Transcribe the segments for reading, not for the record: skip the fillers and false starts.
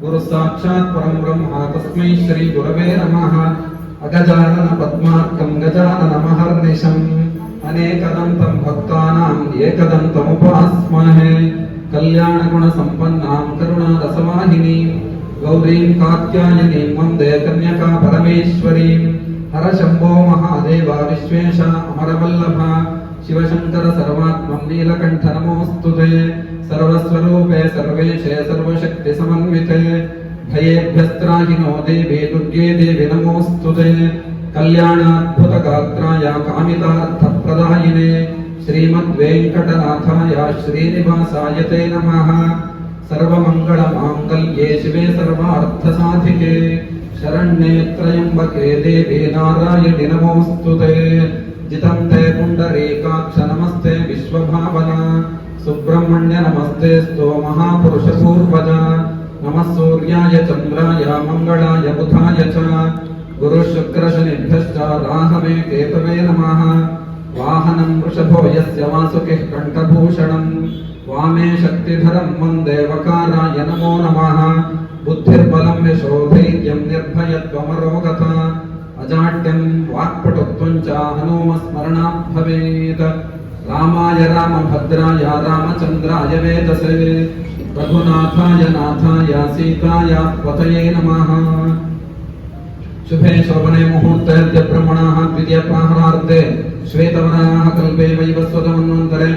गुरु साक्षात् परं ब्रह्म तस्मै श्री गुरवे नमः। अगजानन पद्मार्कं गजाननमहर्निशम् अनेकदन्तं भक्तानां एकदन्तमुपास्महे। कल्याणगुणसम्पन्नां करुणारसवाहिनीं गौरीं कात्यायनीं वन्दे कन्यका परमेश्वरीं। हर शम्भो महादेव विश्वेश अमरवल्लभ शिवशंकर सर्वात्मं नीलकण्ठ नमोऽस्तुते। सर्वस्वरूपे सर्वेशे सर्वशक्तिसमन्विते भयेभ्यस्त्राहिनो देवी दुर्गे देवी नमोऽस्तुते। कल्याणाद्भुतगात्राय कामितार्थप्रदायिने श्रीमद्वेङ्कटनाथाय श्रीनिवासाय ते नमः। सर्वमङ्गलमाङ्गल्ये शिवे सर्वार्थसाधिके शरण्ये त्र्यम्बके देवी नारायणि नमोऽस्तुते। जितं ते पुण्डरीकाक्ष नमस्ते विश्वभावना सुब्रह्मण्य नमस्तेऽस्तु महापुरुषपूर्वज। नमः सूर्याय चन्द्राय मङ्गलाय बुधाय च गुरुशुक्रशनिभ्यश्च राहवे केतवे नमः। वाहनं वृषभो यस्य वासुकिः कण्ठभूषणं वामे शक्तिधरं वन्दे वकाराय नमो नमः। बुद्धिर्बलं यशोधैर्यं निर्भयत्वमरोगता अजाड्यं वाक्पटुत्वं च हनुमस्मरणात् भवेत्। रामाय रामभद्राय रामचन्द्राय वेदसे रघुनाथाय नाथाय सीताय पतये नमः। शुभे शोभने मुहूर्ते ब्रह्मणः द्वितीयपाहरार्धे श्वेतवराह कल्पे वैवस्वतमन्वन्तरे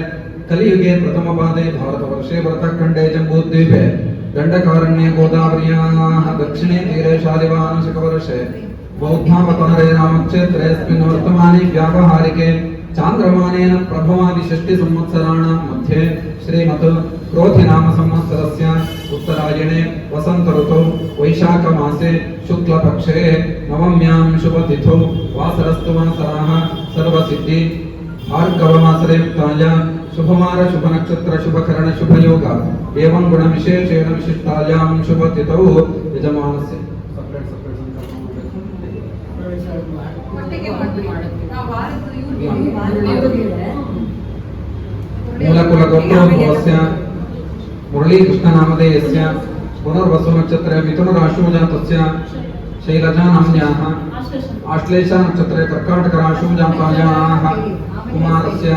कलियुगे प्रथमपादे भारतवर्षे भरतखण्डे जम्बूद्वीपे दण्डकारण्ये गोदावर्याः दक्षिणे तीरे शालिवांशकवर्षे बौद्धावतारे रामक्षेत्रेऽस्मिन् वर्तमाने व्यावहारिके चान्द्रमानेन प्रभवादिषष्टि संवत्सराणां मध्ये श्रीमत् क्रोधिनाम संवत्सरस्य उत्तरायणे वसन्त ऋतौ वैशाखमासे शुक्लपक्षे नवम्यां शुभतिथौ वासरस्तु वासराः सर्वसिद्धि भार्गवमासरे युक्ताय शुभवार शुभनक्षत्र शुभकरण शुभयोग एवं गुणविशेषेण विशिष्टायां शुभतिथौ यजमानस्य मूलकुलगोत्रोद्भवस्य मुरलीकृष्णनामधेयस्य पुनर्वसु नक्षत्रे मिथुनराशौ जातस्य शैलजानाम्न्याः आश्लेषा नक्षत्रे कर्काटकराशौ जातायाः कुमारस्य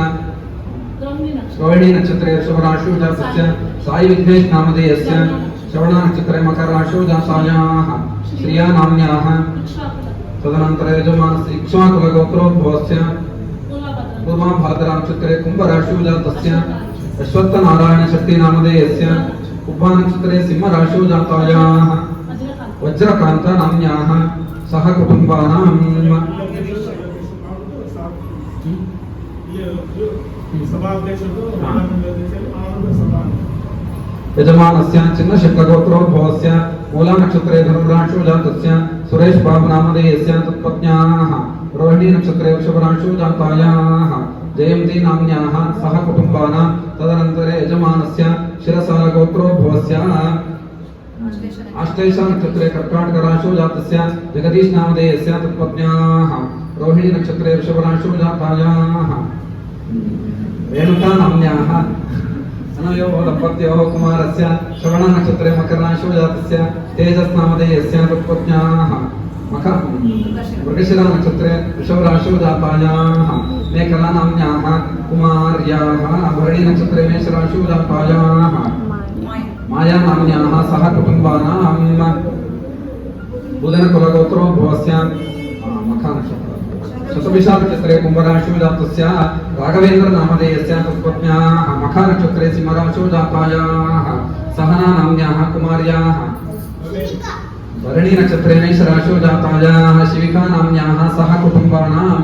रोहिणी नक्षत्रे वृषभराशौ जातस्य साई विघ्नेश नामधेयस्य श्रवण नक्षत्रे मकरराशौ जातायाः श्रिया नाम्न्याः तदनंतर यजमानस्य इक्ष्वाकुलगोत्रोद्भवस्य पूर्वाभाद्रा नक्षत्रे कुंभराशौ जातस्य अश्वत्थनारायण शक्ति नामधेयस्य उभा नक्षत्रे सिंहराशौ जातायाः वज्रकान्त नाम्न्याः सह कुटुम्बानां यजमानस्य चिन्नशक्लगोत्रोद्भवस्य मूला नक्षत्रे धनुराशौ जातस्य सुरेश बाबू नामधेयस्य तत्पत्न्याः रोहिणी नक्षत्रे वृषभराशौ जातायाः जयन्ती नाम्न्याः सह कुटुम्बानां तदनन्तरे यजमानस्य शिरसालगोत्रोद्भवस्य आश्लेषा नक्षत्रे कर्काटकराशौ जातस्य जगदीश नामधेयस्य तत्पत्न्याः रोहिणी नक्षत्रे वृषभराशौ जातायाः रेणुका नाम्न्याः अनयोः दम्पत्योः कुमारस्य श्रवण नक्षत्रे मकरराशौ जातस्य तेजस् नामधेयस्य तत्पत्न्याः मृगशिरा नक्षत्रे वृषभराशौ जातायाः मेखला नाम्न्याः कुमार्याः भरणी नक्षत्रे मेषराशौ जातायाः माया नाम्न्याः सह कुटुम्बानां बुधनकुलगोत्रोद्भवस्य मखा नक्षत्र शतभिषा नक्षत्रे कुम्भराशौ जातस्य राघवेन्द्र नामधेयस्य तत्पत्न्याः मखा नक्षत्रे सिंहराशौ जातायाः सहना नाम्न्याः कुमार्याः भरणी नक्षत्रे मेषराशौ जातायाः शिविका नाम्न्याः सह कुटुम्बानां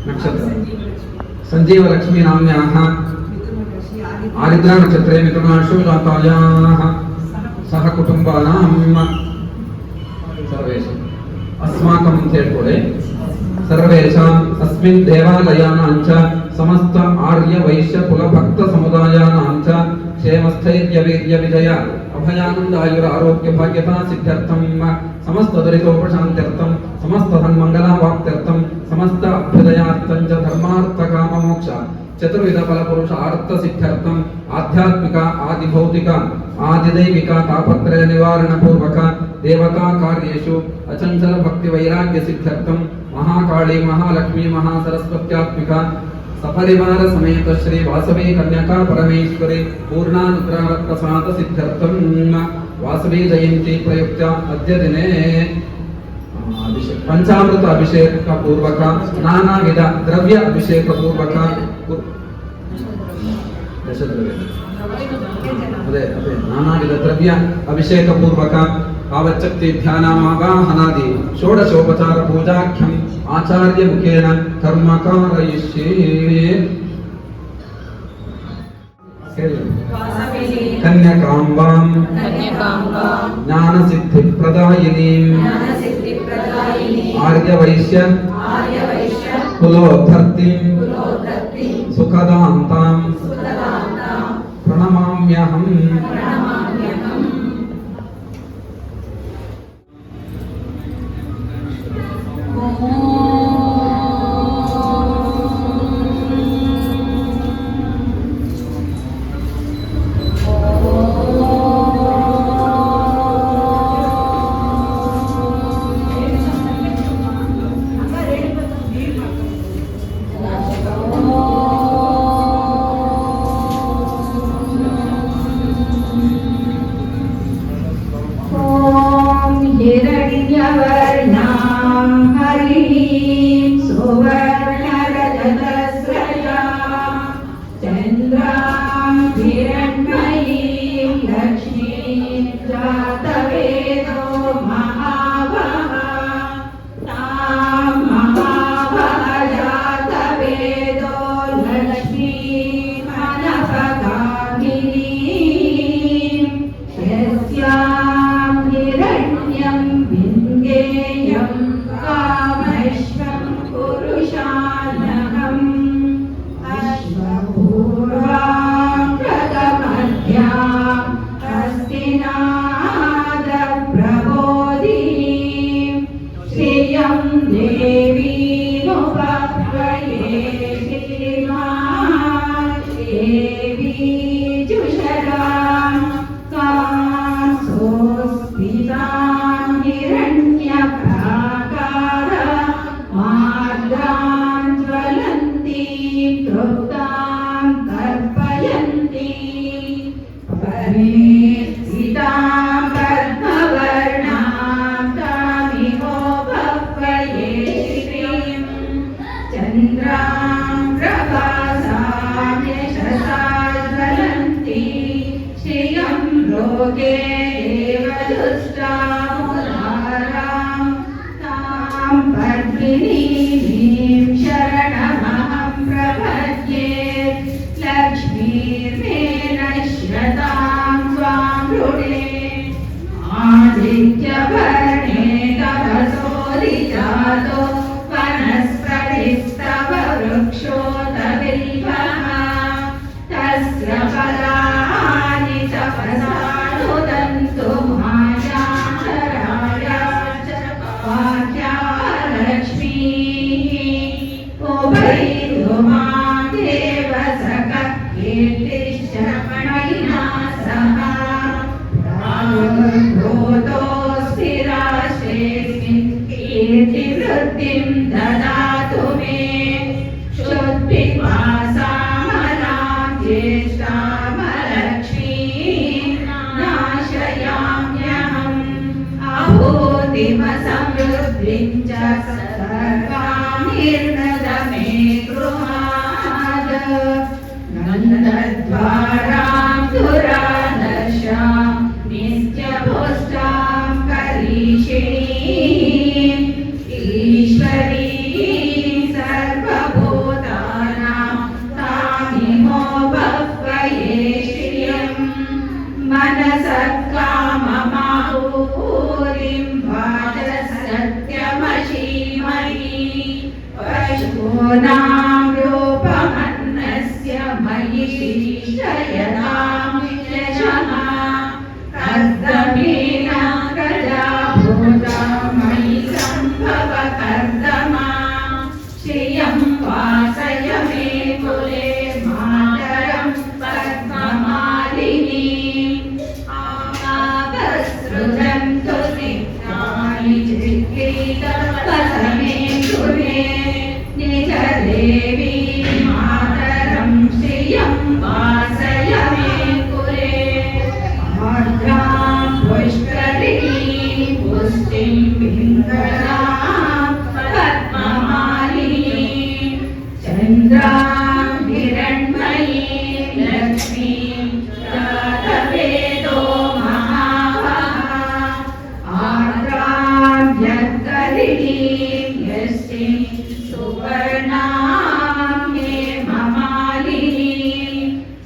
नक्षत्र संजीव लक्ष्मी नाम्न्याः आरिद्रा नक्षत्रे मिथुनराशौ जातायाः सह कुटुम्बानां सर्वेषां अस्माकं चेट्कोडे सर्वेषाम् अस्मिन् देवालयानां च समस्त आर्य वैश्य कुल भक्त समुदायानां च क्षेमस्थैर्य वीर्य विजय अभयानंद आयुर आरोग्य भाग्यता सिद्ध्यर्थं समस्त दुरितोपशान्त्यर्थं समस्त धन्मंगलावाप्त्यर्थं समस्त अभ्युदयार्थं च धर्मार्थ काम मोक्ष चतुर्विध फल पुरुषार्थ सिद्ध्यर्थम आध्यात्मिक आदिभौतिक आदिदैविक तापत्रय निवारण पूर्वक देवता कार्येषु अचंचल भक्ति वैराग्य सिद्ध्यर्थम महाकाली महालक्ष्मी महासरस्वत्यात्मिक सपरिवार समेत श्री वासवी कन्यका परमेश्वरी पूर्णानुग्रह प्रसाद सिद्ध्यर्थम वासवी जयंती प्रयुक्त अद्य दिने पंचामृत अभिषेक पूर्वक नानाविध द्रव्य अभिषेक पूर्वक नानाविध द्रव्य अभिषेक पूर्वक आवच्चक्ति ध्यानामावाहनादि षोडशोपचार पूजाख्यम आचार्य मुखेन कर्म कारयिष्ये। कन्यकाम्बां ज्ञान सिद्धि प्रदायिनीं आर्यवैश्य कुलोद्धर्तिं सुखदान्तां प्रणमाम्यहम्। वासय मे देवी मातरं श्रियं वासय मे कुले आर्द्रां पुष्करिणीं पुष्टिं पिङ्गलां पद्ममालिनीं चन्द्रां हिरण्मयीं लक्ष्मीं जातवेदो महावः आर्द्रां जगरिणीं यष्टिं सुवर्णां हेममालिनीं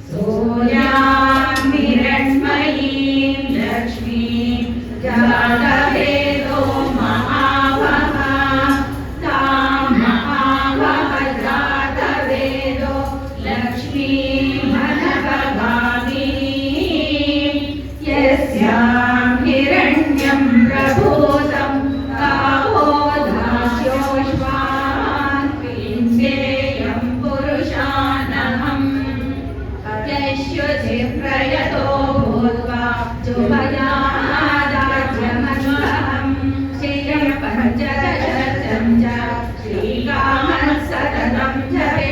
सूर्यां हिरण्मयीं लक्ष्मीं जातवेदो महावः तां महावः जातवेदो लक्ष्मीं मनभगामिनीं यस्यां हिरण्यं प्रभूतं गावो दास्योश्वान् पिञ्जेयं पुरुषानहम् यश्युचिप्रयतो भूत्वा जुभयादाज्यमन्वहं श्रियं पञ्चदशं च श्रीकामः सततं जपे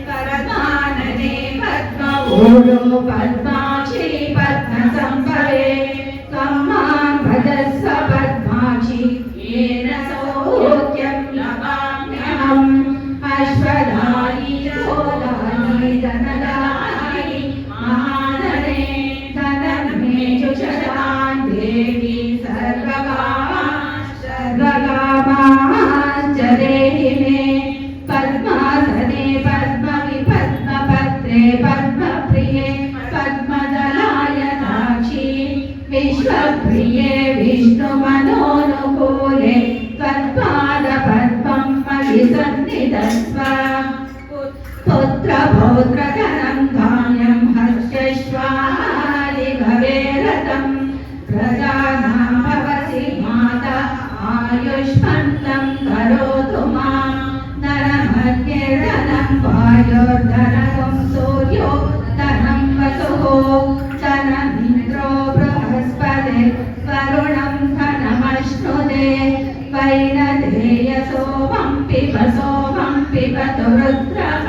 पद्मानने पद्मभूतो पद्माक्षी पद्मसम्भवे त्वं मां भजस्व पद्माक्षी येन सौख्यं लभाम्यहम् अश्वदायी चोदायी धनदायी महाधने धनं मे जुषतां देवी सर्वकामाश्च देहि मे पद्मासने पद्मविपद्मपत्रे पद्मप्रिये पद्मदलायताक्षी विश्वप्रिये विष्णुमनोनुकूले त्वत्पादपद्मं मयिसन्निधत्स्व पुत्रपौत्रधनं धान्यं हर्षश्वानि भवे रतं प्रजानां भवसि माता आयुष्मन्तं करोतु मां नरमध्ये धनं वायोर्धनं सूर्यो धनं वसुः धनमिन्द्रो बृहस्पते वरुणं धनमश्नुते वैनदेय सोमं पिबतु रुद्रः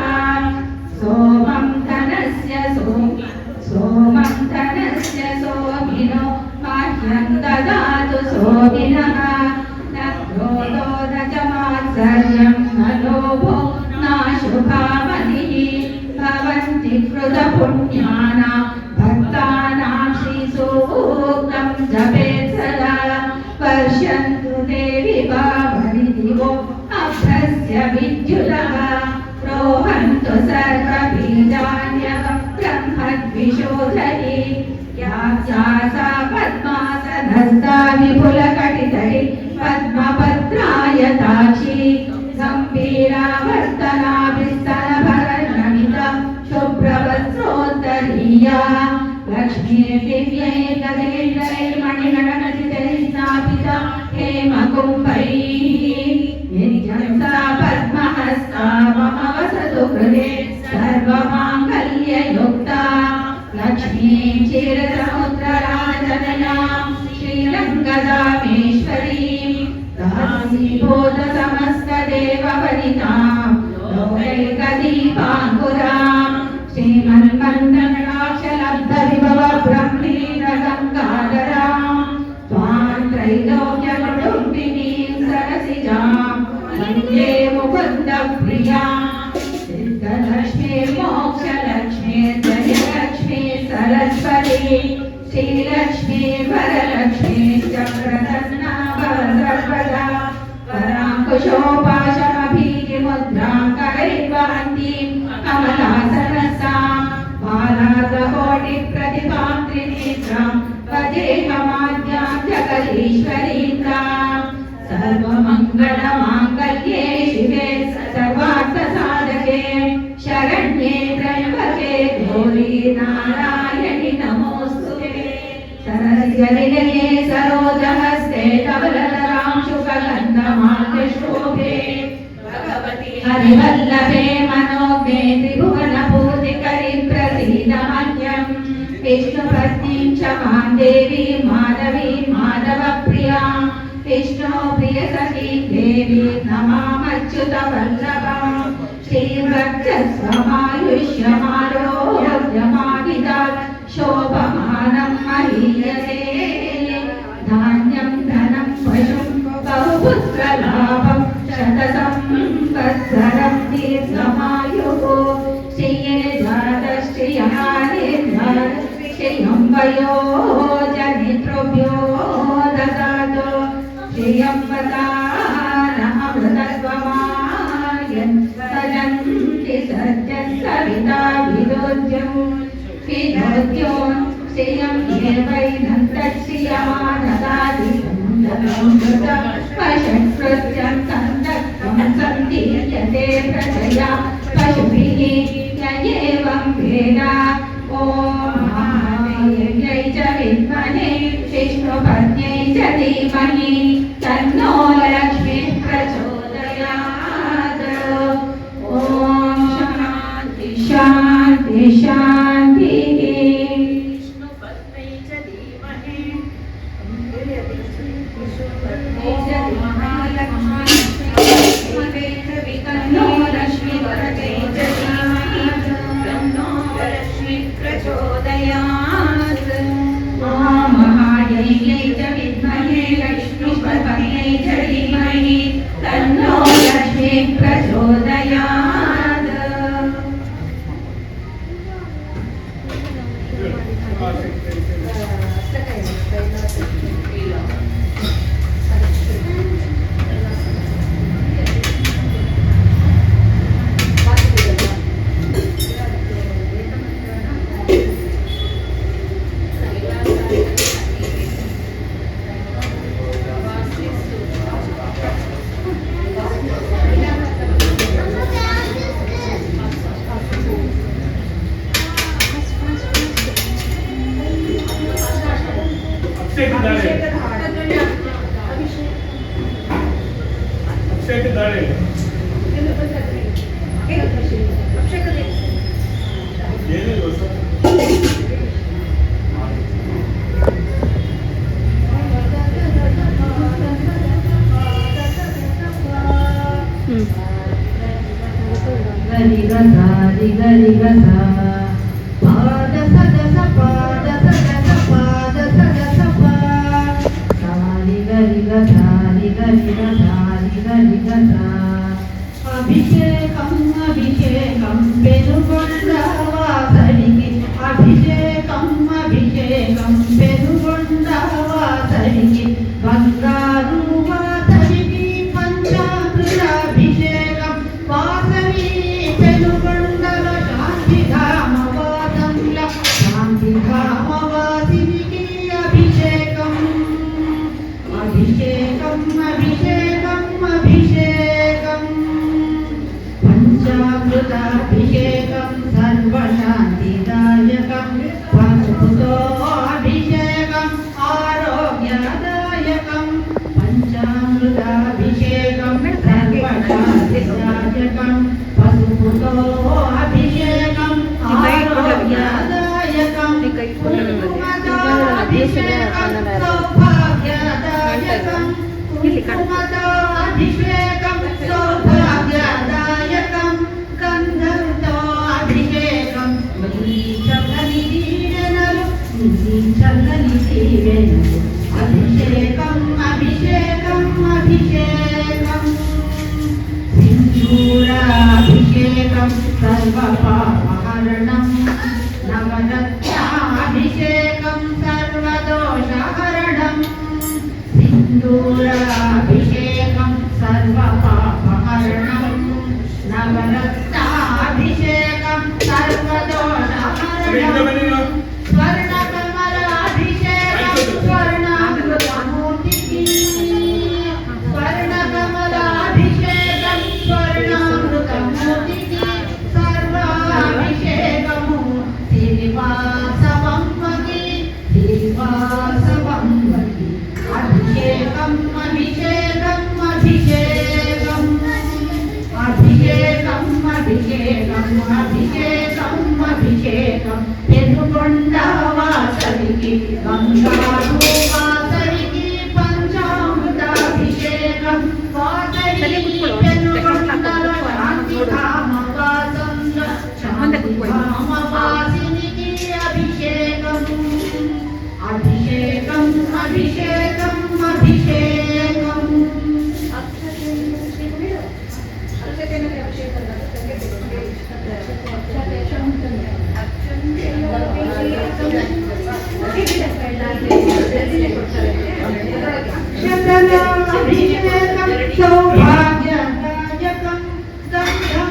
सोमं धनस्य सोमिनो माह्यं ददातु सोमिनः न क्रोधो न च मात्सर्यं न लोभो नाशुभामनिः भवन्ति कृतपुण्यानां भक्तानां श्रीसूक्तं जपेत् सदा पश्यन्तु देवि भावरिदिवो अभ्रस्य विद्युतः प्रोहन्तु सर्वबीजान्यः ब्रह्मद्विशोधहि या सा पद्मासनस्था विपुलकटितटी पद्मपत्रायताक्षी गम्भीरावर्तनाभिस्तनभरनमिता शुभ्रवस्त्रोत्तरीया लक्ष्मीर्दिव्यैर्गदैर्मणिगणखचितैः स्थापिता हेमकुम्भैः नित्यं सा पद्महस्ता मम वसतु हृदे सर्वमाङ्गल्ययुक्ता लक्ष्मीं क्षीरसमुद्रराजनयां श्रीरङ्गदामेश्वरीं दासीभूतसमस्तदेववनितां लोकैकदीपाङ्कुरां श्रीमन्मन्दकटाक्षलब्धविभव ब्रह्मीरगङ्गाधरां त्वां त्रैलोक्यकुटुम्बिनीं सरसिजां वन्दे मुकुन्दप्रियां सिद्धलक्ष्मीर्मोक्षलक्ष्मीर्जयलक्ष्मी सरस्वती श्रीलक्ष्मी वरलक्ष्मी चक्रधन्ना भव सर्वदा वराङ्कुशोपाशमभीतिमुद्रां करैर्वहन्तीं कमलासनसां बालार्धकोटिप्रतिभां त्रिनेत्रां वदेहमाद्यां जगदीश्वरीन्द्रां सर्वमङ्गलमाङ्गल्ये शिवे सर्वार्थसाधके शरण्ये त्र्यम्बके गौरी नारायणि नमोऽस्तुते सरस्वतीनिलये सरोजहस्ते धवलधरां शुकगन्धमाल्यशोभे हरिवल्लभे मनोज्ञे त्रिभुवनपूर्तिकरीं प्रसीद मह्यं विष्णुपत्नीं च मां देवी माधवी माधवप्रियां विष्णु प्रियसखी देवी नमामच्युतवल्लभां श्री वर्चस्वमायुष्यमारोग्यमाविदा शोभमानं महीयते धान्यं धनं पशुं बहुपुत्रलाभं शतसंवत्सरं दीर्घमायुः श्रिये श्रियं वयो जनितृभ्यो ददातु श्रियं वदानामृतत्वमायन् सजन्ति सत्यं सविता विदोद्यं श्रियं देवैनं तच्छ्रियमानदादिकं पशुकृत्यं सन्दत्तं सन्दीयते प्रजया पशुभिः य एवं वेद ॐ महादेव्यै च विद्महे विष्णुपत्न्यै च धीमहि तन्नो लक्ष्मीः प्रचोदयात् ॐ शान्ति शान्ति शान्तिः विष्णुपत्न्यै च धीमहि तन्नो लक्ष्मी वरदे च धीमहि तन्नो लक्ष्मीः प्रचोदयात् महामायै च विद्महे लक्ष्मीपत्न्यै च धीमहि तन्नो लक्ष्मीः प्रचोदयात् अभिषेक दाळे ಏನಿಲ್ಲ ಸರ್ गरिगसा पाद सदस पाद सदस पाद सदस पा सारि गरिगसा अभिषेकं अभिषेकं पेरुगొండవాసరికి अभिषेकं अभिषेकं पेरुगొండవాసరికి బంగారు వాసరికి పంచామృతాభిషేకం వాసవి పెనుగొండల శాంతిధామవాసినికి అభిషేకం అభిషేకం అభిషేకం అభిషేకం పంచామృతాభిషేకం సర్వశాంతిదాయకం పసుపుతో అభిషేకం ఆరోగ్యదాయకం పంచామృతాభిషేకం సర్వశాంతిదాయకం పసుపుతో అభిషేకం ఆరోగ్యదాయకం కుంకుమతో అభిషేకం సౌభాగ్యదాయకం కుంకుమతో అభిషేకం సౌభాగ్యదాయకం గంధంతో అభిషేకం చల్లని దీవెనలు చల్లని దీవెనలు అభిషేకం అభిషేకం అభిషేకం సింధూరాభిషేకం సర్వపాపహరణం నవరత్నాభిషేకం సర్వదోషహరణం సింధూరాభిషేకం సర్వపాపహరణం నవరత్నాభిషేకం సర్వదోషహరణం స్వర్ణకమలాభిషేకం స్వర్ణామృతమూర్తికి స్వర్ణకమలాభిషేకం స్వర్ణామృతమూర్తికి సర్వాభిషేకం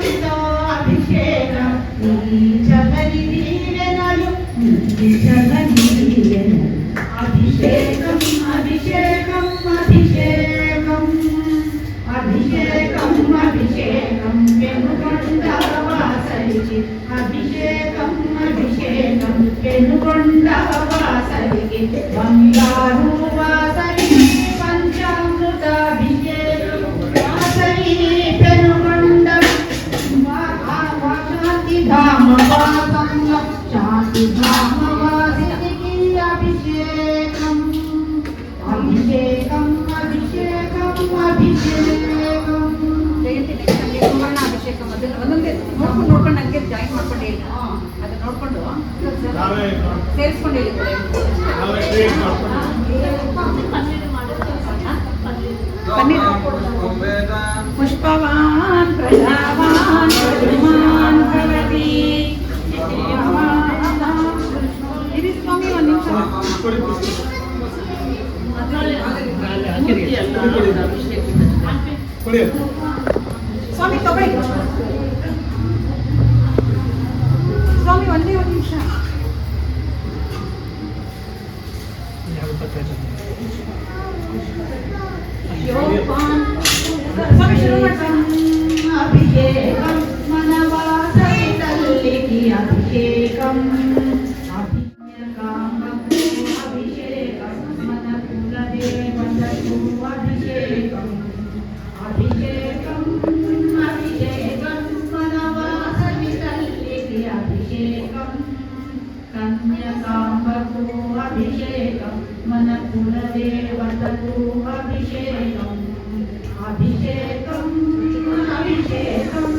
పంచామృతో అభిషేకం చల్లని దీవెనలు చల్లని దీవెనలు అభిషేకం అభిషేకం అభిషేకం అభిషేకం అభిషేకం పెనుగొండ వాసరికి అభిషేకం అభిషేకం పెనుగొండ వాసరికి బంగారు వాసరికి పంచామృత అభిషేకం వాసరి పెనుగొండ శాంతి ధామ వాసంగ శాంతి ధామ వాసినికి అభిషేకం అభిషేకం అభిషేకం ಅಭಿಷೇಕಂ ಅಭಿಷೇಕ ಒಂದೊಂದೇ ನೋಡ್ಕೊಂಡು ಹಂಗೆ ಜಾಯಿನ್ ಮಾಡ್ಕೊಂಡು ಹೇಳಿ ಅದನ್ನ ನೋಡ್ಕೊಂಡು ಸೇರಿಸ್ಕೊಂಡು ಹೇಳಿ ಪುಷ್ಪವಾನ್ ಪ್ರಜಾವಾನ್ ಪ್ರತಿಮಾನ್ ಭವತಿ ಇರಿ ಸ್ವಾಮಿ ಒಂದು ನಿಮಿಷ ಸ್ವಾಮಿ ತಗೊಳ್ಳಿ ಸ್ವಾಮಿ ಒಂದೇ ಒಂದು ನಿಮಿಷ ಸ್ವಾಮಿ ಶುರು ಮಾಡ್ತಾರೆ ಅಭಿಷೇಕಂ ಮನವಾಸೈತಲ್ಲಿಗೆ ಅಭಿಷೇಕಂ ಅಭಿಷೇಕಂ ಮನ ಕುಲದೇವತಕ್ಕೂ ಅಭಿಷೇಕಂ ಅಭಿಷೇಕಂ ಅಭಿಷೇಕಂ ಮನವಾಸವಿತಲ್ಲಿಗೆ ಅಭಿಷೇಕಂ ಕನ್ಯಕಾಂಬಕ್ಕೂ ಅಭಿಷೇಕಂ ಮನ ಕುಲದೇವತಕ್ಕೂ ಅಭಿಷೇಕಂ ಅಭಿಷೇಕಂ ಅಭಿಷೇಕಂ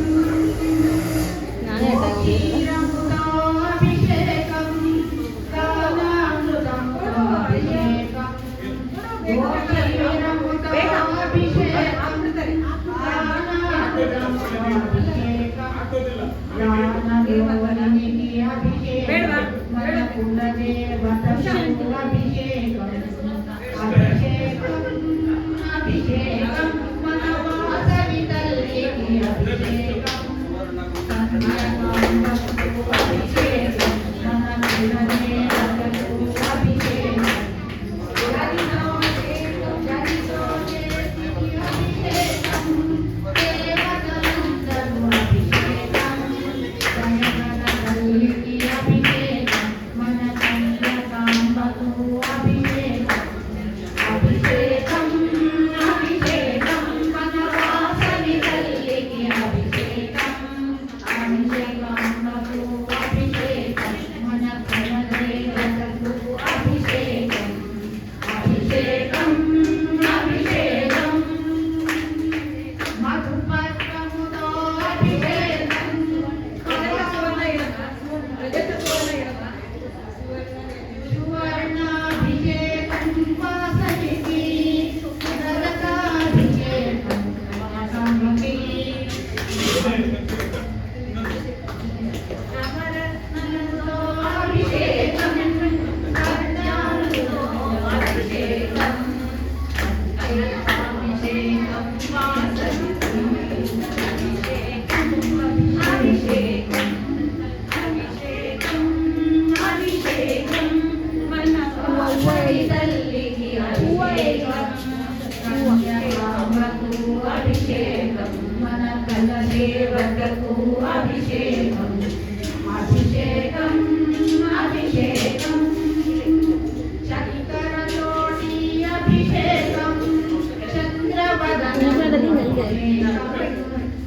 ಕ್ಷೀರಮೃತಾಭಿಷೇಕಂ ದಾನಾಮೃತಂ ಅಭಿಷೇಕಂ ಕ್ಷೀರಮೃತಾಭಿಷೇಕಂ ದಾನಾಮೃತಂ ಅಭಿಷೇಕಂ ಜ್ಞಾನದೇವನಿಗೆ ಅಭಿಷೇಕಂ ಮನ ಕುಲದೇವತಕ್ಕೂ ಅಭಿಷೇಕಂ ಅಭಿಷೇಕಂ ಅಭಿಷೇಕಂ ಮನವಾಸವಿತಲ್ಲಿಗೆ ಅಭಿಷೇಕಂ ಕನ್ಯಕಾಂಬಕ್ಕೂ ಅಭಿಷೇಕಂ ಮನ ಕುಲದೇವತಕ್ಕೂ ಅಭಿಷೇಕಂ ಜನಿಸೋ ದೇವಿಗೆ ಅಭಿಷೇಕಂ ದೇವತನಂದನು ಅಭಿಷೇಕಂ ಕನಕನದಲ್ಲಿಗೆ ಅಭಿಷೇಕಂ ಮನ ಕನ್ಯಕಾಂಬಕ್ಕೂ ಅಭಿಷೇಕಂ ಅಭಿಷೇಕಂ ಅಭಿಷೇಕಂ ಮನವಾಸವಿತಲ್ಲಿಗೆ ಅಭಿಷೇಕಂ ಅಭಿಷೇಕಾಂಬಕ್ಕೂ ಅಭಿಷೇಕಂ ಮನ ಕುಲದೇವತಕ್ಕೂ ಅಭಿಷೇಕಂ ಅಭಿಷೇಕಂ ಅಭಿಷೇಕಂ ಮಧುಪರ್ಕಮುದೋ ಅಭಿಷೇಕಂ ಸುವರ್ಣಾಭಿಷೇಕಂ ವಾಸನಿಗೆ ನರಕಾಭಿಷೇಕಂ ಕಮಲಕಮಲೇ ನವರತ್ನಮುದೋ ಅಭಿಷೇಕಂ ಕರ್ಣಾಮೃತೋ ಅಭಿಷೇಕಂ ಅಭಿಷೇಕಂ ವಾಸನಿಗೆ ಅಭಿಷೇಕಂ ಅಭಿಷೇಕಂ ಅಭಿಷೇಕಂ ಅಭಿಷೇಕಂ ಮನವಾಸವಿತಲ್ಲಿಗೆ ಅಭಿಷೇಕಂ ಕನ್ಯಕಾಂಬಕ್ಕೂ ಅಭಿಷೇಕಂ ಮನ ಕಲದೇವತಕ್ಕೂ ಅಭಿಷೇಕಂ ಅಭಿಷೇಕಂ ಅಭಿಷೇಕಂ ಶಂಕರಜೋಡಿ ಅಭಿಷೇಕಂ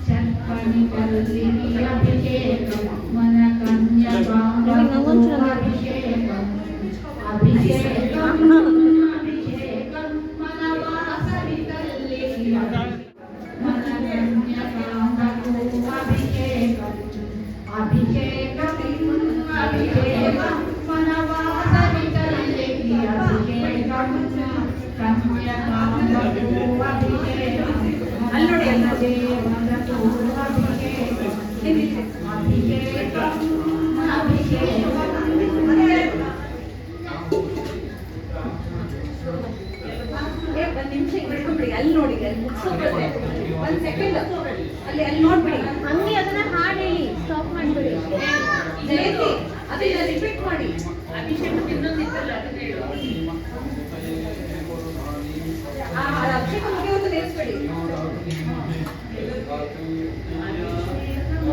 ಚಂಪಣಿಕಲ್ಲಿಗೆ ಅಭಿಷೇಕಂ ಮನ ಕನ್ಯಕಾಂಬಕ್ಕೂ ಅಭಿಷೇಕಂ ಅಭಿಷೇಕಂ ಅಭಿಷೇಕಂ ಮನವಾಸವಿತಲ್ಲಿಗೆ ಮನ ಕನ್ಯಕಾಂಬಕ್ಕೂ ಅಭಿಷೇಕಂ ಅಭಿಷೇಕಂ ಅಭಿಷೇಕಂ ಮನವಾಸವಿತಲ್ಲಿಗೆ ಅಭಿಷೇಕಂ ಕನ್ಯಕಾಂಬಕ್ಕೂ ಅಭಿಷೇಕಂ ಅಲ್ಲೋಡಿ ದೇವತಕ್ಕೂ ಅಭಿಷೇಕಂ ಅಭಿಷೇಕಂ ಅಭಿಷೇಕಂ ಒಂದು ನಿಮಿಷ ಬಿಟ್ಬಿಡಿ ಅಲ್ಲಿ ನೋಡಿ ಅಲ್ಲಿ ಮುಗಿಸೋದ್ರೆ ಒಂದು ಸೆಕೆಂಡ್ ಅಲ್ಲಿ ನೋಡ್ಬಿಡಿ ಹಂಗೆ ಅದನ್ನ ಜಯಂತಿ ಅದನ್ನ ರಿಪೀಟ್ ಮಾಡಿ. ಅಭಿಷೇಕಕ್ಕೆ ಇನ್ನೊಂದು ಇತ್ತಲ್ಲ ಅದನ್ನ ಹೇಳು. ಅಭಿಷೇಕ ಮುಗಿಯೋದು ನಿಲ್ಲಿಸ್ಬೇಡಿ,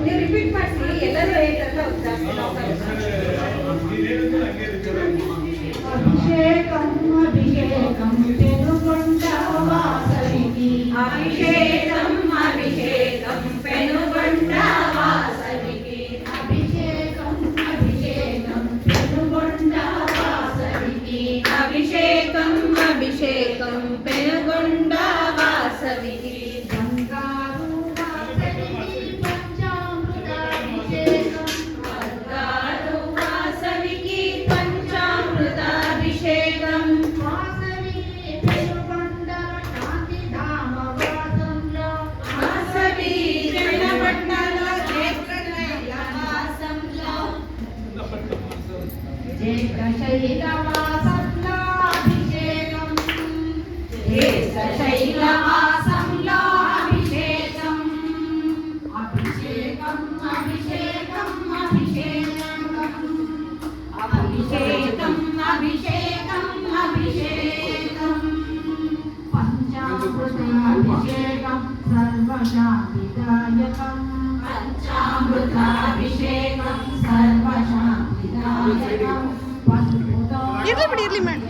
ನೀವು ರಿಪೀಟ್ ಮಾಡಿಸಿ. ಎಲ್ಲರೂ ಹೇಳ್ತಾರಲ್ಲ ಅವ್ರು ಜಾಸ್ತಿ ನೀನೇನಿದ್ರು ಹಂಗೆ ಇರ್ತೀರ. ಅಭಿಷೇಕಂ ಅಭಿಷೇಕಂ ಪೆನುಗೊಂಡ ವಾಸವಿಗೆ ಅಭಿಷೇಕಂ ಅಭಿಷೇಕಂ ಪೆನುಗೊಂಡ ವಾಸವಿಗೆ ಅಭಿಷೇಕಂ ಅಭಿಷೇಕಂ ಪೆನುಗೊಂಡ ವಾಸವಿಗೆ ಅಭಿಷೇಕಂ ಅಭಿಷೇಕಂ ಪೆನುಗೊಂಡ ವಾಸವಿಗೆ ಗಂಗಾರು ವಾಸವಿಗೆ ಪಂಚಾಮೃತಾಭಿಷೇಕಂ ಗಂಗಾರು ವಾಸವಿಗೆ ಪಂಚಾಮೃತಾಭಿಷೇಕಂ ವಾಸವಿಗೆ ಪೆನುಗೊಂಡ ಶಾಂತಿಧಾಮ ವಾಸಂಲ ವಾಸವಿ ಜನಪಟ್ಟಣ ಕ್ಷೇತ್ರಗಳ ವಾಸಂಲೋ జేకశైలవాసంలాభిషేకం శైలవాసంలాభిషేకం అభిషేకం అభిషేకం అభిషేకం అభిషేకం అభిషేకం అభిషేకం పంచామృతాభిషేకం సర్వశాంతిదాయకం పంచామృతాభిషేకం సర్వశాంతిదాయకం పసుపుతో ఇర్లి బిడి ఇర్లి మేడం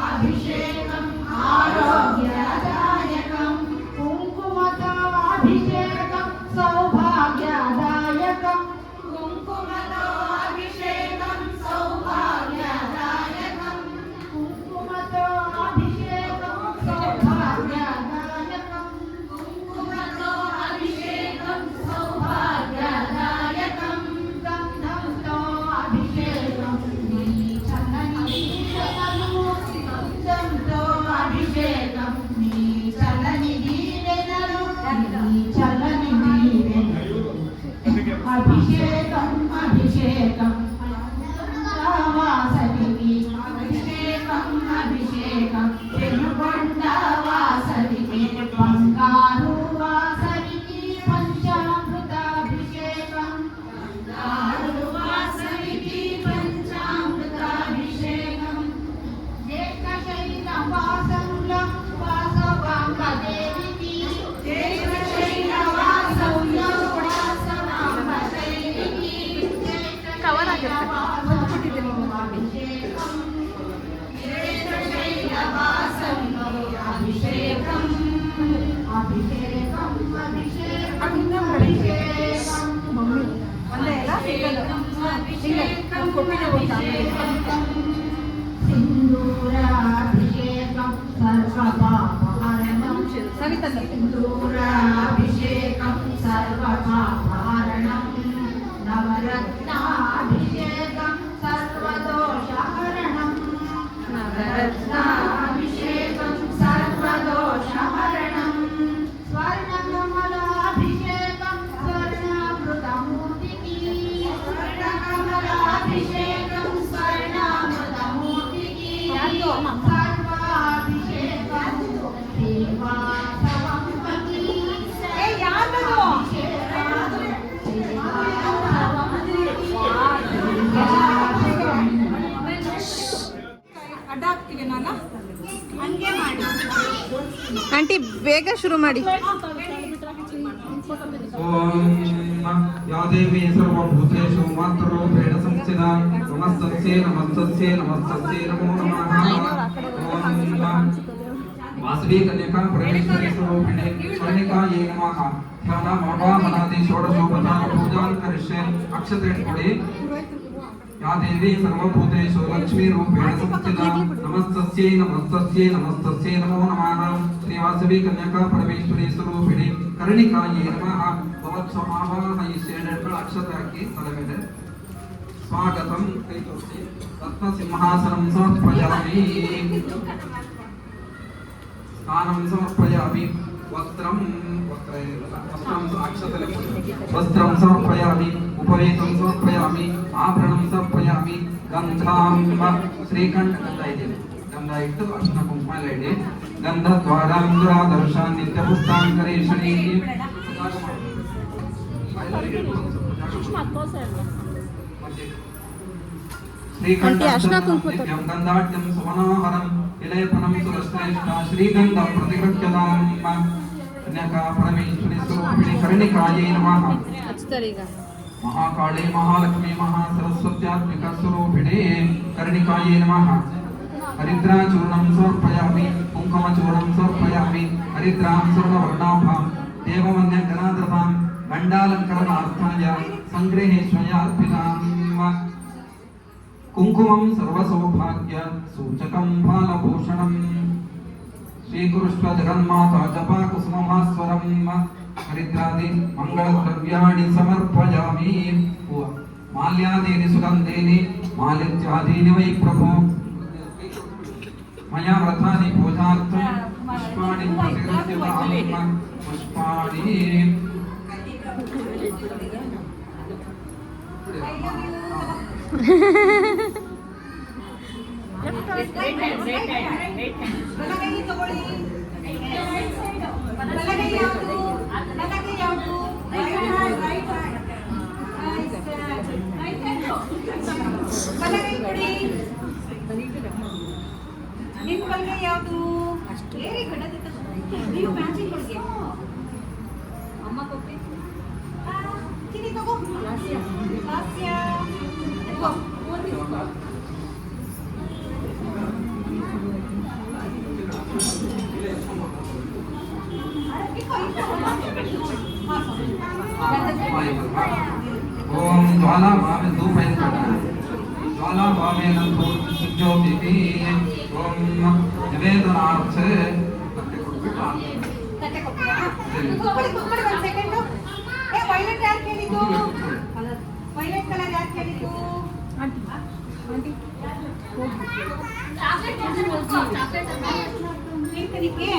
అభిషేకం ఆరోగ్యదాయకం కుంకుమతో అభిషేకం సౌభాగ్యదాయకం కుంకుమతో అభిషేకం సౌభాగ్యదాయకం కుంకుమతో అభిషేకం సౌభాగ్యదాయకం కుంకుమతో అభిషేకం సౌభాగ్యదాయకం గంధంతో అభిషేకం నీ చల్లని దీవెనలు గంధంతో అభిషేకం నీ చల్లని దీవెనలు నీ చల్లని దీవెనలు అభిషేకం అభిషేకం వాసవికి అభిషేకం అభిషేకం పెనుగొండ వాసవికి బంగారు వాసవికి పంచామృతాభిషేకం బంగారు వాసవికి పంచామృతాభిషేకం ఏకశైలవాసంలో వాసవాంబదేవికి ఏకశైలవాసంలో వాసవాంబదేవికి ಕವರ್ ಆಗಿರುತ್ತೆ అభిషేకం ఏకశైలవాసంలో అభిషేకం అభిషేకం అభిషేకం ಅಭಿಷೇಕಂ ಮಮ್ಮಿ ಒಂದೇ ಎಲ್ಲ ಸಿಂಗಲ್ అభిషేకం ಕೊಟ್ಟಿದೆ ಗೊತ್ತಾ సింధూరాభిషేకం సర్వపాపహరణం ಸವಿತಾ సింధూరాభిషేకం సర్వపాపహరణం నవరత్నాభిషేకం సర్వదోషహరణం నవరత్నాభిషేకం సర్వదోషహరణం స్వర్ణకమలాభిషేకం స్వర్ణామృతమూర్తికి స్వర్ణకమలాభిషేకం స్వర్ణామృతమూర్తికి సర్వాభిషేకం దేవాసవంపకి ಅಡ್ಡ ಹಾಕ್ತೀವಿ ನಾನು ಹಂಗೆ ಮಾಡಿ ಆಂಟಿ ಬೇಗ ಶುರು ಮಾಡಿ ಓಂ ಯಾ ದೇವಿ ಸರ್ವಭೂತೇಷು ಮಾತೃರೂಪೇಣ ಸಂಸ್ಥಿತಾ ನಮಸ್ತಸ್ಯೈ ನಮಸ್ತಸ್ಯೈ ನಮಸ್ತಸ್ಯೈ ನಮೋ ನಮಃ ಓಂ ವಾಸವಿ ಕನ್ಯಕಾ ಪರಮೇಶ್ವರಿ ಸ್ವರೂಪಿಣಿ ಸ್ವರ್ಣಿಕಾಯೇ ನಮಃ ಧ್ಯಾನ ಮಹಾಮನಾದಿ ಷೋಡಶೋಪಚಾರ ಪೂಜಾನ್ ಕರಿಷ್ಯೆ ಅಕ್ಷತೆ ಕೊಡಿ या देवी सर्वभूतेषु लक्ष्मीरूपेण संस्थिता नमस्तस्यै नमस्तस्यै नमस्तस्यै नमो नमः श्री वासवी कन्यका परमेश्वरी स्वरूपिणी कर्णिकायै नमः भवत्स्वभावाहयिष्ये अक्षताकी तलमेले स्वागतं कैतोषि रत्नसिंहासनं समर्पयामि स्नानं समर्पयामि वस्त्रं वस्त्रं समर्पयामि उपवेतं समर्पयामि आभरणं समर्पयामि गन्धां श्रीकण्ठ गंधा इट्टु अर्शन कुंकुम इडि ಗಂಧದ್ವಾರಾಂಧ್ರಾದರ್ಶಾನ್ ನಿತ್ಯಪುಷ್ಟಾಂಕರೇಷಣೀ ಶ್ರೀಕಂಠಂ ಗಂಧಾಢ್ಯಂ ಸುಮನೋಹರಂ ವಿಲೇಪನಂ ಸುರಶ್ರೇಷ್ಠ ಶ್ರೀಗಂಧಂ ಪ್ರತಿಗೃಹ್ಯತಾಂ ಕನ್ಯಕಾ ಪರಮೇಶ್ವರಿ ಸ್ವರೂಪಿಣಿ ಕರ್ಣಿಕಾಯೈ ನಮಃ महाकाली महालक्ष्मी महासरस्वत्यात्मिका स्वरूपिणे कर्णिकायै नमः हरिद्राचूर्णं समर्पयामि कुङ्कुमचूर्णं समर्पयामि हरिद्रां स्वर्णवर्णाभां देववन्द्यगणाधृतां गण्डालङ्करणार्थाय सङ्गृहेष्वया अर्पितां कुङ्कुमं सर्वसौभाग्य सूचकं फालभूषणम् श्रीकुरुष्व जगन्माता जपा कुसुमभास्वरं हरिद्रादि मंगलद्रव्याणि समर्पयामि माल्यादीनि सुगन्धीनि मालित्यादीनि वै प्रभो मया व्रतानि पूजार्थं पुष्पाणि प्रतिगृह्यतां पुष्पाणि ಬಲಗೈ ತಗೊಳ್ಳಿ. ಬಲಗೈ ಯಾವುದು? ಬಲಗೈ ಯಾವುದು? ಬಲಗೈ ಕೊಡಿ. ನಿಮ್ಮ ಬಲಗೈ ಯಾವುದು? Very good. ನೀವು ಮ್ಯಾಚಿಂಗ್ ಕೊಡಿ. ಅಮ್ಮ ಕೊಟ್ಟಿ ತಿನ್ನಿ ತಗೋ. ಲಾಸ್ಯ ತಗೋ. ओम ज्वाला भावे धूपेन ज्वाला भावेन सुज्योतिः ओम निवेदनार्थ ತಟ್ಟೆ ಕೊಡ್ತೀರಾ? ಕೂತ್ಕೊಳ್ಳಿ ಕೂತ್ಕೊಳ್ಳಿ ಒಂದು ಸೆಕೆಂಡು. ವೈಲೆಟ್ ಯಾರು ಕೇಳಿದ್ದು? ವೈಲೆಟ್ ಕಲರ್ ಯಾರು ಕೇಳಿದ್ದು? ಪಿಂಕ್ನಿಗೆ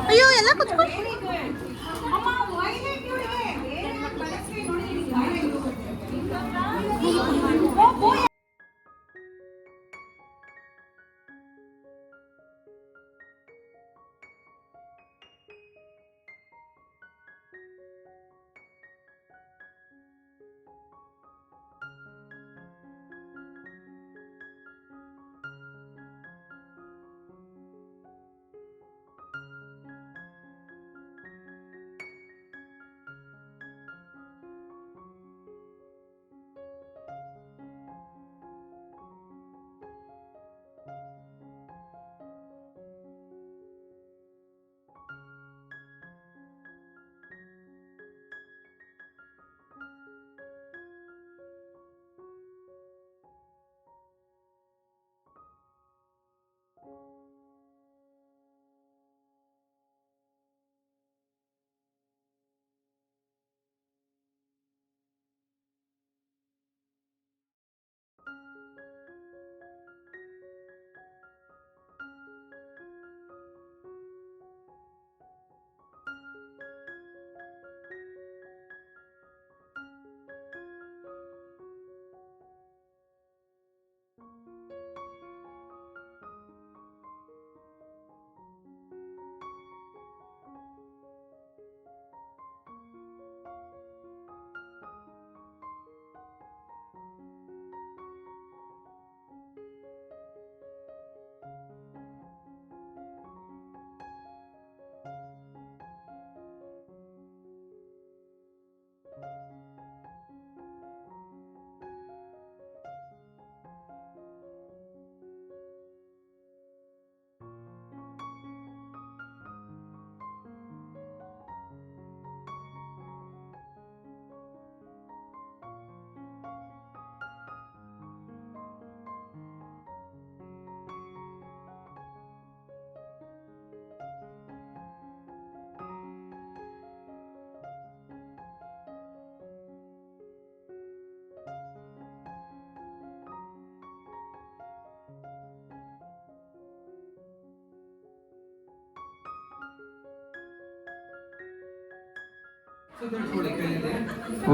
ಅಯ್ಯೋ ಎಲ್ಲ ಕುತ್ಕೊಂಡು ಅಮ್ಮ ವೈಲೆಟ್ ಇವಳಿಗೆ ಬೇರೆ ಬಳಸಿ ನೋಡಿ ವೈಲೆಟ್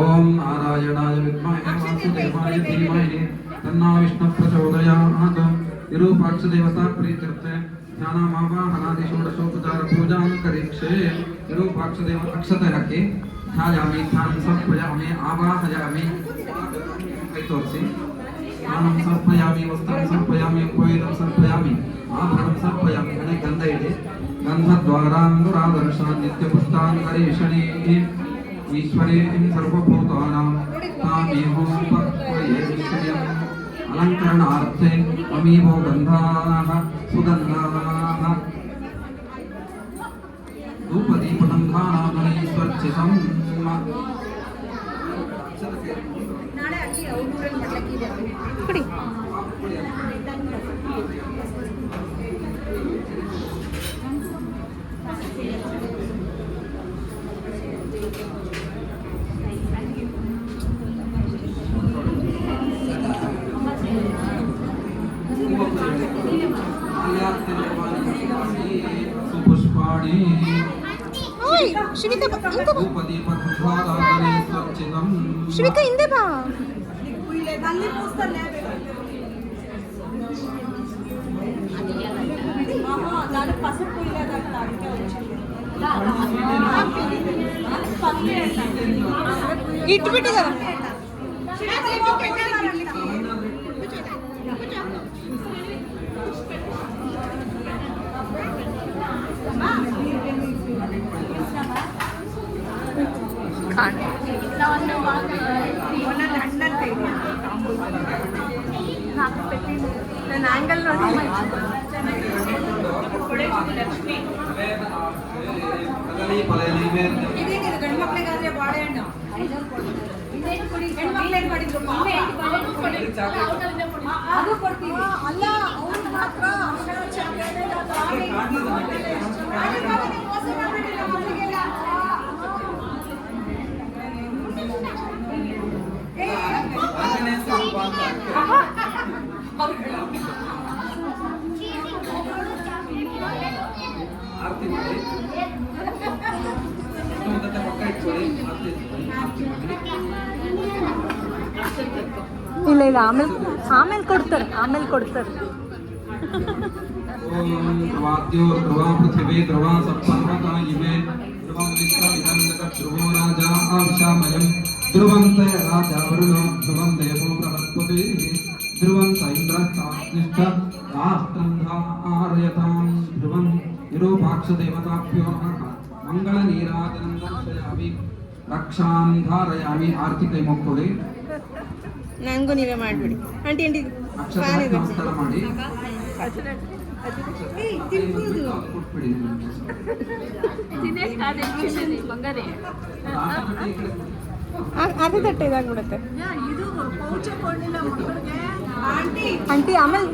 ಓಂ ನಾರಾಯಣಾಯ ವಿದ್ಮಹೇ ವಾಸುದೇವಾಯ ಧೀಮಹಿ ತನ್ನೋ ವಿಷ್ಣು ಪ್ರಚೋದಯಾತ್. ವಿರೂಪಾಕ್ಷ ದೇವತಾ ಪ್ರೀತ್ಯರ್ಥ ಧ್ಯಾನಮಾವಾಹನಾದಿ ಷೋಡಶೋಪಚಾರ ಪೂಜಾಂ ಕರಿಷ್ಯೆ. ವಿರೂಪಾಕ್ಷ ದೇವ ಅಕ್ಷತೆ ಹಾಕಿ ಧ್ಯಾಯಾಮಿ, ಧ್ಯಾನಂ ಸಮರ್ಪಯಾಮಿ, ಆವಾಹಯಾಮಿ. ಕೈ ತೋರಿಸಿ. ಧ್ಯಾನಂ ಸಮರ್ಪಯಾಮಿ, ವಸ್ತ್ರಂ ಸಮರ್ಪಯಾಮಿ, ಉಪವೇದಂ ಸಮರ್ಪಯಾಮಿ, ಆಭರಣಂ ಸಮರ್ಪಯಾಮಿ. ಹಣೆ ಗಂಧ ಇಡಿ. ಗಂಧದ್ವಾರಾಂಗುರಾದರ್ಶಾನ್ ನಿತ್ಯಪುಷ್ಟಾನ್ ಕರೀಷಣೀ ಈಶ್ವರೀಂ ಸರ್ವಭೂತಾನಾಂ ತಾಮೇವಂ ಪಕ್ವಯೇ ವಿಶ್ವಯಂ. ಅಲಂಕರಣಾರ್ಥೆ ಅಮೀವೋ ಗಂಧಾಃ ಸುಗಂಧಾಃ ಧೂಪದೀಪಗಂಧಾನಾದುನೈಸ್ವರ್ಚಿತಂ. ನಾಳೆ ಅಲ್ಲಿ ಔಟ್ಡೂರಲ್ಲಿ ಮಾಡ್ಲಿಕ್ಕಿದೆ. ಕೊಡಿ. ಸುಪುಷ್ಪಾಣಿ ಓಯ್ ಶಿವಿಕಾ ಹಿಂದೆ ಬಾ. ಧೂಪದೀಪಗಂಧಾನಾದುನೈಸ್ವರ್ಚಿತಂ. ಶಿವಿಕಾ ಹಿಂದೆ ಬಾ. ಅಲ್ಲಿ ಪೋಸ್ಟರ್ಲೆ దాని పసుపు లేదంట అంటే వచ్చింది ఇటు పెట్టు కదా. నేను యాంగల్ ನೋಡಿ ಇದೇನಿದು ಗಂಡು ಮಕ್ಕಳಿಗಾದ್ರೆ ಬಾಳೆಹಣ್ಣು ಹೆಣ್ಮಕ್ಳು ಏನ್ ಮಾಡಿದ್ರು ಅದು ಕೊಡ್ತೀವಿ ಅಲ್ಲ ಅವ್ರು ಮಾತ್ರ ಆರತಿ ಮಾಡಿ ಪಕ್ಕ ಇಟ್ಕೊಳ್ಳಿ. ಇಲ್ಲ ಇಲ್ಲ ಆಮೇಲೆ ಕೊಡ್ತಾರೆ ಓಂ ಧ್ರುವಾದ್ಯೋ ಧ್ರುವ ಪೃಥಿವೀ ಧ್ರುವ ಸಪ್ತರ್ವತ ಇಮೇ ಧ್ರುವಂ ವಿಶ್ವಮಿದಂ ಜಗತ್ ಧ್ರುವೋ ರಾಜಾ ಆವಿಷಾಮಯಂ ಧ್ರುವಂತ ರಾಜಾ ವರುಣೋ ಧ್ರುವಂ ದೇವೋ ಬೃಹಸ್ಪತಿ ಧ್ರುವಂತ ಇಂದ್ರಶ್ಚಾಗ್ನಿಶ್ಚ ರಾಷ್ಟ್ರಂ ಧಾರಯತಾಂ ಧ್ರುವಂ. ವಿರೂಪಾಕ್ಷ ದೇವತಾಭ್ಯೋ ನಮಃ. ಮಂಗಳ ನೀರಾಜನಂ ದರ್ಶಯಾಮಿ, ರಕ್ಷಾಂ ಧಾರಯಾಮಿ. ಆರತಿ ಕೈ ಮುಕ್ಕೊಳ್ಳಿ. ನನಗೂ ನೀವೇ ಮಾಡಿಬಿಡಿ ಆಂಟಿ ಆಂಟಿ ಅಕ್ಷರ ನಮಸ್ಕಾರ ಮಾಡಿ ಕೊಟ್ಬಿಡಿ. ಅರ್ಧ ತಟ್ಟೆ ಇದಾಗ್ಬಿಡುತ್ತೆ ಇದು ಪೌಚ ಕೊಡ್ಲಿಲ್ಲ ಮಕ್ಕಳಿಗೆ ಆಂಟಿ ಆಮೇಲೆ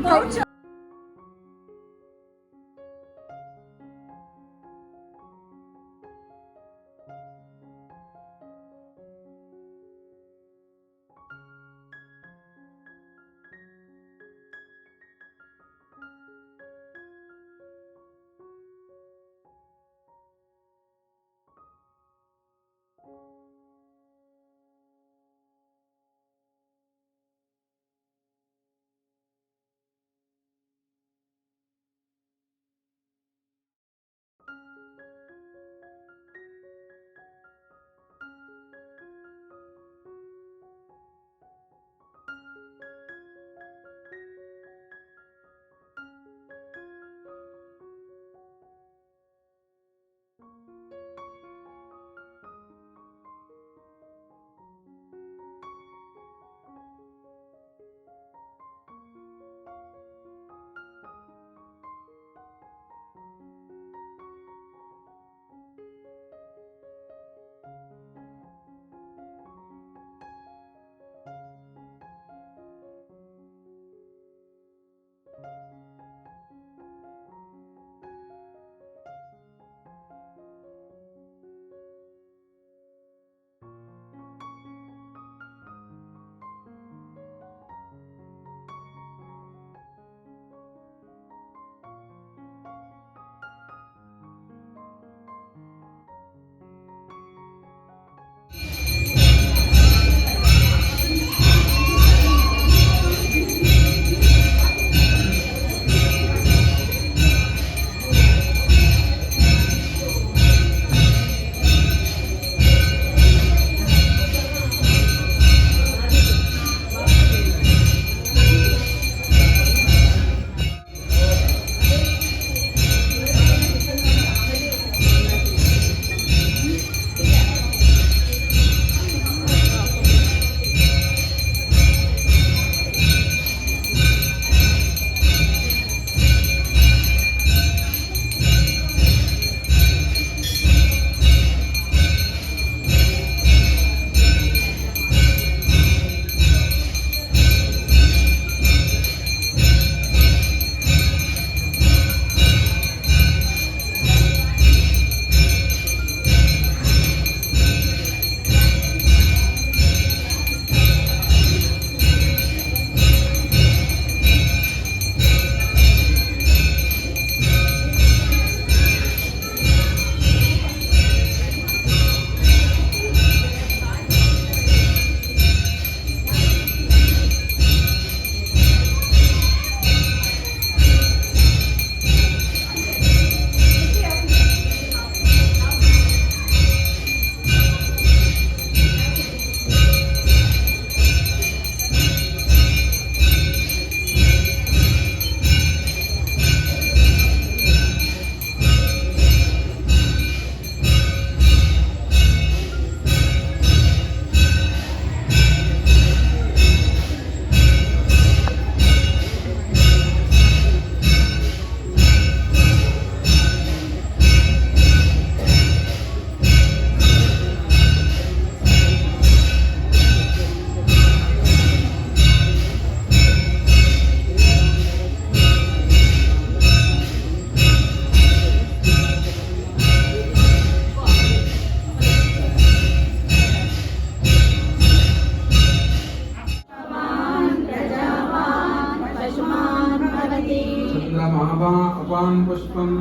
चन्द्रमावा अपां पुष्पम्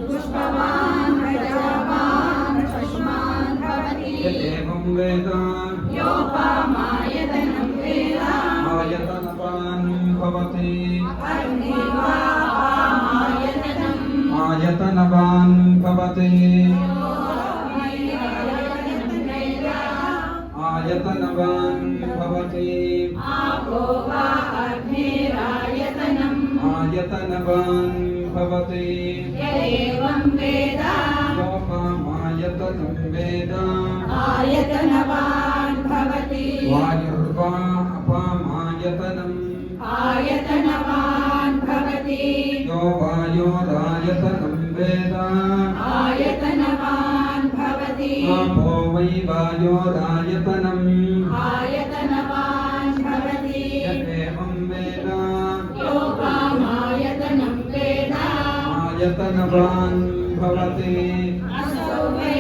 पुष्पवान् प्रजावान् पशुमान् भवति एवं वेद योपामायतनं वेद आयतनवान् भवति अग्निवापामायतनम् आयतनवान् भवति आयतनवान् भवति आपो वा अग्निरायतनम् आयतनवान् भवति एवं वेद योपामायतनं वेद आयतनवान् भवति वायुर्वा अपामायतनम् आयतनवान् भवति यो वायोरायतनं वेद आयतनवान् भवति आपो वै वायोरायतनम् आयतनवान् भवति एवं वेद योपामायतनं वेद आयतनवान् भवति असौ वै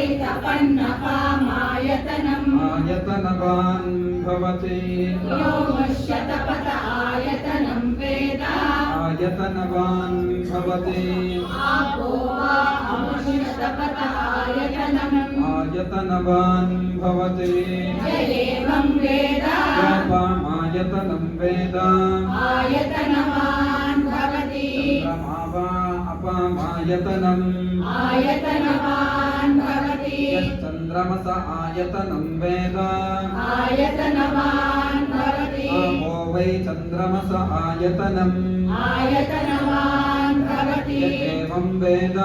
तपन्नपामायतनम् आयतनवान् भवति यो मुष्यतपत आयतनं वेद आयतनवान् भवति आपो वा अमुष्यतपत आयतनम् आयतनवान् भवति एवं वेद योपामायतनं वेद आयतनवान् भवति चन्द्रमावा अपामायतनम् आयतनवान् भवति यश्चन्द्रमस आयतनं वेद आयतनवान् भवति आपो वै चन्द्रमस आयतनम् आयतनवान् भवति एवं वेद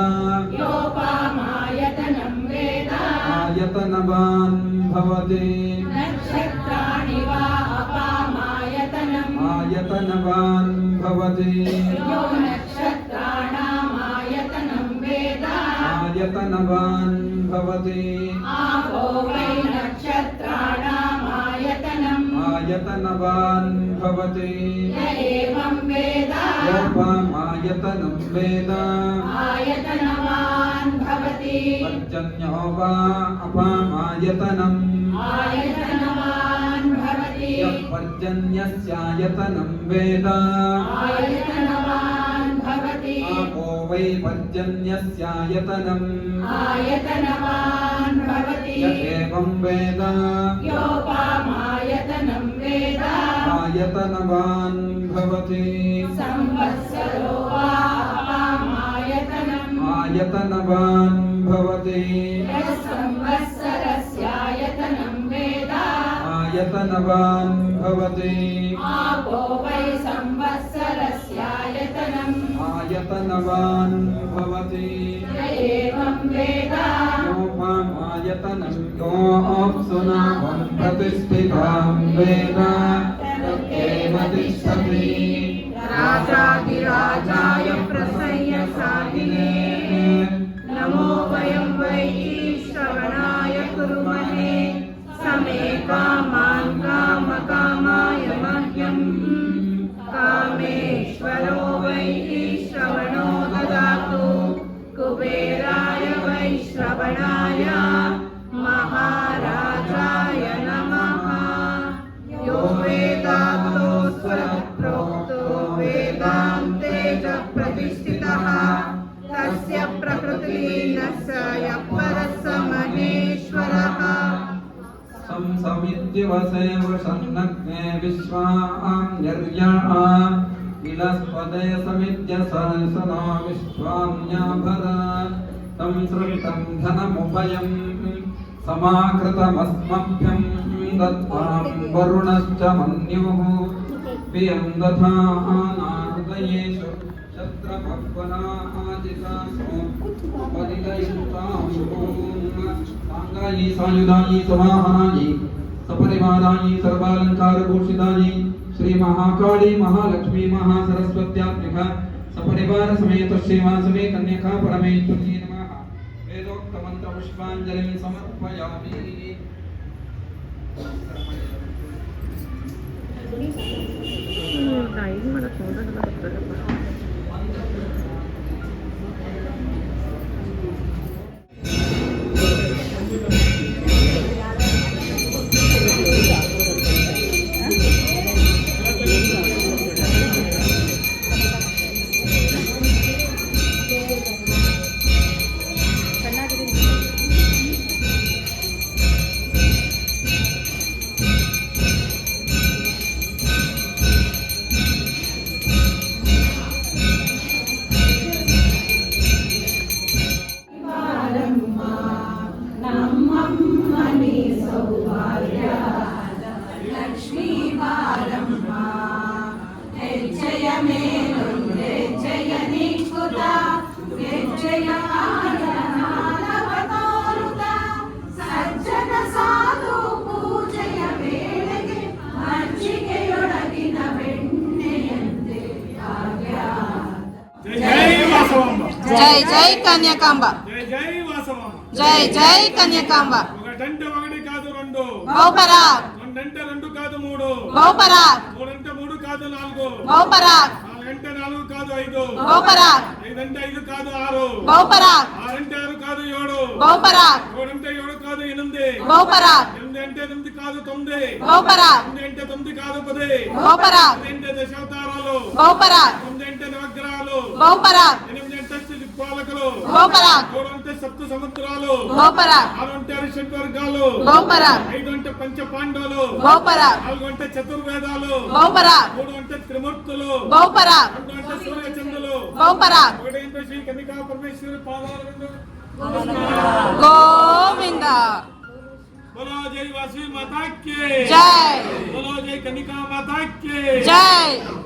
योपामायतनं वेद आयतनवान् भवति नक्षत्राणि वा अपामायतनम् आयतनवान् भवति यो नक्षत्राणामायतनं वेद आयतनवान् भवति आपो वै नक्षत्राणामायतनम् आयतनवान् भवति एवं वेद योपामायतनं वेद आयतनवान् भवति पर्जन्यो वा अपामायतनम् आयतनवान् भवति यः पर्जन्यस्यायतनं वेद आयतनवान् भवति आपो वै पर्जन्यस्यायतनम् आयतनवान् भवति य एवं वेद योपामायतनं वेद आयतनवान् भवति संवत्सरो वा अपामायतनम् आयतनवान् भवति यः संवत्सरस्यायतनं वेद आयतनवान् भवति आपो वै संवत्सरस्यायतनम् आयतनवान् भवति एवं वेद योपामायतनं योऽप्सुनावं प्रतिष्ठितां वेद तदेव तिष्ठति राजाधिराजाय प्रसय्यसाहिने नमो वयं वै श्रवणाय कुर्महे समे कामान् कामकामाय मह्यम् कामेश्वरो वै श्रवणो ददातु कुबेराय वै श्रवणाय महाराजाय नमः यो वेदान्तो स्वप्रोक्तो वेदान्ते च प्रतिष्ठितः तस्य प्रकृतिलीनस्य परस्य महेश्वरः संसमिद्यवसे वृषन्नग्ने विश्वान्यर्याः विलस्पदे समिद्य सहसनो विश्वान्याभर तं सृष्टं धनमुभयं समाकृतमस्मभ्यं दत्तां वरुणश्च मन्युः प्रियं दधानाहृदयेषु छत्रपक्वनादिकासो परिलयितां साङ्गायि सायुधायि समाहनायि सपरिवारायि सर्वालंकारभूषितायि श्री महाकाली महालक्ष्मी महासरस्वत्यात्मिका सपरिवार समेत श्रीवासवे कन्यका परमेश्वरी नमः वेदोक्त मंत्र पुष्पांजलिं समर्पयामि ಮೇಲೊಂದೆಜ್ಜೆಯ ನಿಕ್ಕುತ ಹೆಜ್ಜೆಯ ಆನವತೋರುತ ಸಜ್ಜನ ಸಾಧು ಪೂಜೆಯ ವೇಳೆಗೆ ಮಜ್ಜಿಗೆಯೊಳಗಿನ ಬೆಣ್ಣೆಯಂತೆ జై వాసవాంబ జై జై కన్యకాంబ జై వాసవాంబ జై జై కన్యకాంబ ఒకటంటే ఒకటి కాదు రెండు బహుపరాగ్ రెండంటే రెండు కాదు మూడు బహుపరాగ్ మూడంటే మూడు కాదు నాలుగు బహుపరాగ్ నాలుగంటే నాలుగు కాదు ఐదు బహుపరాగ్ ఐదంటే ఐదు కాదు ఆరు బహుపరాగ్ ఆరంటే ఆరు కాదు ఏడు బహుపరాగ్ ఏడంటే ఏడు కాదు ఎనిమిది బహుపరాగ్ ఎనిమిది అంటే ఎనిమిది కాదు తొమ్మిది బహుపరాగ్ తొమ్మిది అంటే తొమ్మిది కాదు పది బహుపరాగ్ పది అంటే దశావతారాలు బహుపరాగ్ తొమ్మిది అంటే నవగ్రహాలు బహుపరాగ్ ఎనిమిది అంటే దిక్పాలకులు బహుపరాగ్ ఏడు అంటే సప్త సముద్రాలు బహుపరాగ్ ఆరు అంటే అరిషడ్ వర్గాలు బహుపరాగ్ ఐదు అంటే పంచ పాండవులు బహుపరాగ్ నాలుగు అంటే చతుర్వేదాలు బహుపరాగ్ మూడు అంటే త్రిమూర్తులు బహుపరాగ్ రెండు అంటే సూర్యచంద్రులు బహుపరాగ్ ఒకటి అంటే శ్రీ కన్నికా పరమేశ్వరి పాదాలు రెండు గోవింద बोलो जय वासवी माता के జై बोलो जय कनिका माता के జై